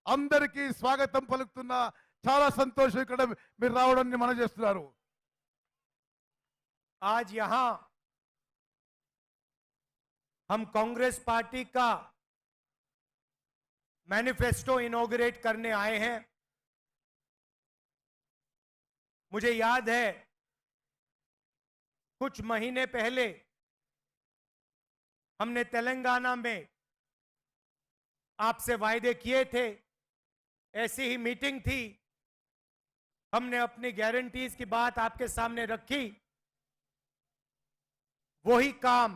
అందరికీ స్వాగతం పలుకుతున్నా. చాలా సంతోషం ఇక్కడ మీరు రావడాన్ని మనం చేస్తున్నారు. आज यहां हम कांग्रेस पार्टी का मैनिफेस्टो इनॉग्रेट करने आए हैं। मुझे याद है कुछ महीने पहले हमने तेलंगाना में आपसे वायदे किए थे, ऐसी ही मीटिंग थी, हमने अपनी गारंटीज की बात आपके सामने रखी। वही काम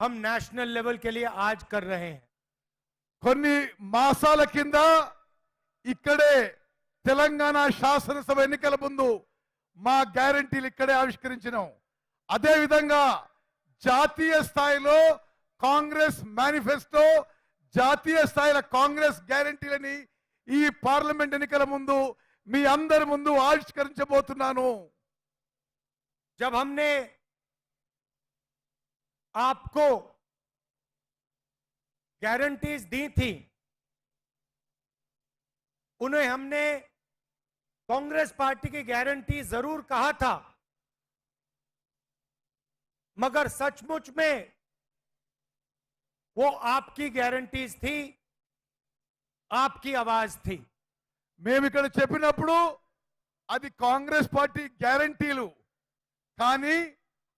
हम नेशनल लेवल के लिए आज कर रहे हैं। కొన్ని మాసాల కింద ఇక్కడే తెలంగాణ శాసనసభ ఎన్నికల ముందు మా గ్యారెంటీలు ఇక్కడే ఆవిష్కరించినాం. అదే విధంగా జాతీయ స్థాయిలో కాంగ్రెస్ మేనిఫెస్టో, జాతీయ స్థాయిలో కాంగ్రెస్ గ్యారెంటీలని ఈ పార్లమెంట్ ఎన్నికల ముందు మీ అందరి ముందు ఆవిష్కరించబోతున్నాను. जब हमने आपको गारंटीज दी थी, उन्हें हमने कांग्रेस पार्टी की गारंटी जरूर कहा था, मगर सचमुच में वो आपकी गारंटीज थी, आपकी आवाज थी। మేము ఇక్కడ చెప్పినప్పుడు అది కాంగ్రెస్ పార్టీ గ్యారెంటీలు, కానీ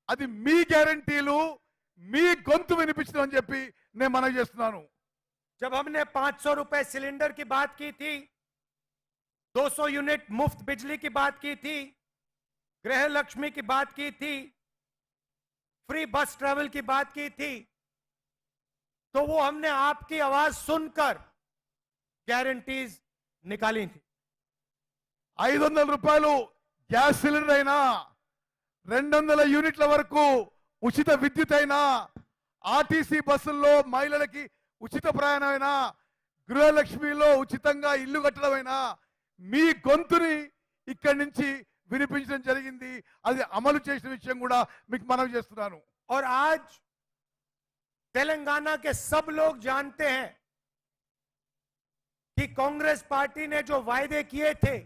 అది మీ గ్యారెంటీలు, మీ గొంతు వినిపించడం అని చెప్పి నేను మనవి చేస్తున్నాను. जब हमने 500 रुपए सिलेंडर की बात की थी, 200 यूनिट मुफ्त बिजली की बात की थी, गृह लक्ष्मी की बात की थी, फ्री बस ट्रैवल की बात की थी, तो वो हमने आपकी आवाज सुनकर गारंटीज निकाली थी। 500 రూపాయలు గ్యాస్ సిలిండర్ అయినా, 200 యూనిట్ల వరకు ఉచిత విద్యుత్ అయినా, ఆర్టీసీ బస్సుల్లో మహిళలకి ఉచిత ప్రయాణమైనా, గృహలక్ష్మిలో ఉచితంగా ఇల్లు కట్టడమైనా మీ గొంతుని ఇక్కడి నుంచి వినిపించడం జరిగింది. అది అమలు చేసిన విషయం కూడా మీకు మనవి చేస్తున్నాను. और आज तेलंगाना के सब लोग जानते हैं कि कांग्रेस पार्टी ने जो वायदे किए थे,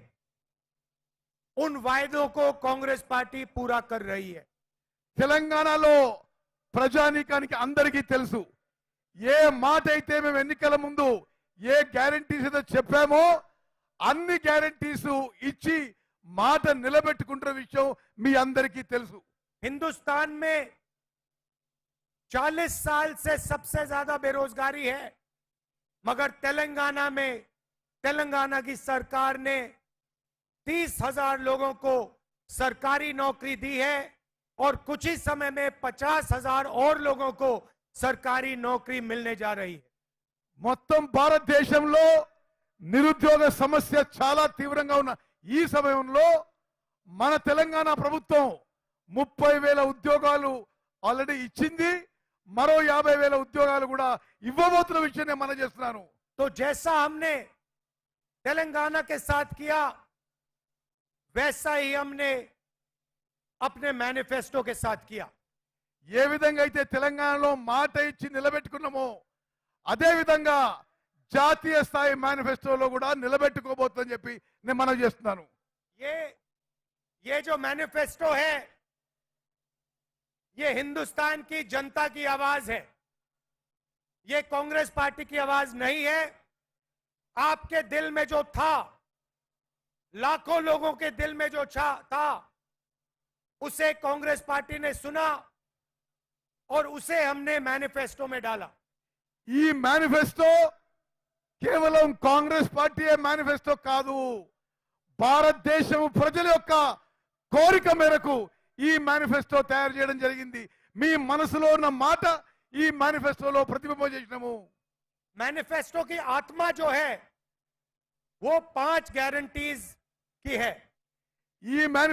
उन वायदों को कांग्रेस पार्टी पूरा कर रही है। తెలంగాణలో ప్రజానీకానికి అందరికీ తెలుసు, ఏ మాట అయితే మేము ఎన్నికల ముందు ఏ గ్యారెంటీస్ అయితే చెప్పామో అన్ని గ్యారెంటీస్ ఇచ్చి మాట నిలబెట్టుకుంటున్న విషయం మీ అందరికీ తెలుసు. हिंदुस्तान में 40 साल से सबसे ज्यादा बेरोजगारी है, मगर तेलंगाना में तेलंगाना की सरकार ने 30,000 लोगों को सरकारी नौकरी दी है और कुछ ही समय में 50,000 और लोगों को सरकारी नौकरी मिलने जा रही है। మొత్తం భారతదేశంలో నిరుద్యోగ సమస్య చాలా తీవ్రంగా ఉన్న ఈ సమయంలో మన తెలంగాణ ప్రభుత్వం 30,000 ఉద్యోగాలు ఆల్రెడీ ఇచ్చింది, మరో 50,000 ఉద్యోగాలు కూడా ఇవ్వబోతున్న విషయం నేను మనం చేస్తున్నాను. तो जैसा हमने तेलंगाना के साथ किया, वैसा ही हमने अपने मैनिफेस्टो के साथ किया। ఏ విధంగా అయితే తెలంగాణలో మాట ఇచ్చి నిలబెట్టుకున్నామో అదే విధంగా జాతీయ స్థాయి మేనిఫెస్టోలో కూడా నిలబెట్టుకోబోతుందని చెప్పి నేను మనం చేస్తున్నాను. ये जो मैनिफेस्टो है, ये हिंदुस्तान की जनता की आवाज है, ये कांग्रेस पार्टी की आवाज नहीं है। आपके दिल में जो था, लाखों लोगों के दिल में जो था, उसे कांग्रेस पार्टी ने सुना और उसे हमने मैनिफेस्टो में डाला। ఈ మేనిఫెస్టో కేవలం కాంగ్రెస్ పార్టీ మేనిఫెస్టో కాదు, భారతదేశం ప్రజల యొక్క కోరిక మేరకు ఈ మేనిఫెస్టో తయారు చేయడం జరిగింది. మీ మనసులో ఉన్న మాట ఈ మేనిఫెస్టోలో ప్రతిబింబం చేసినాము. मैनिफेस्टो की आत्मा जो है वो 5 गारंटीज की है। ఈ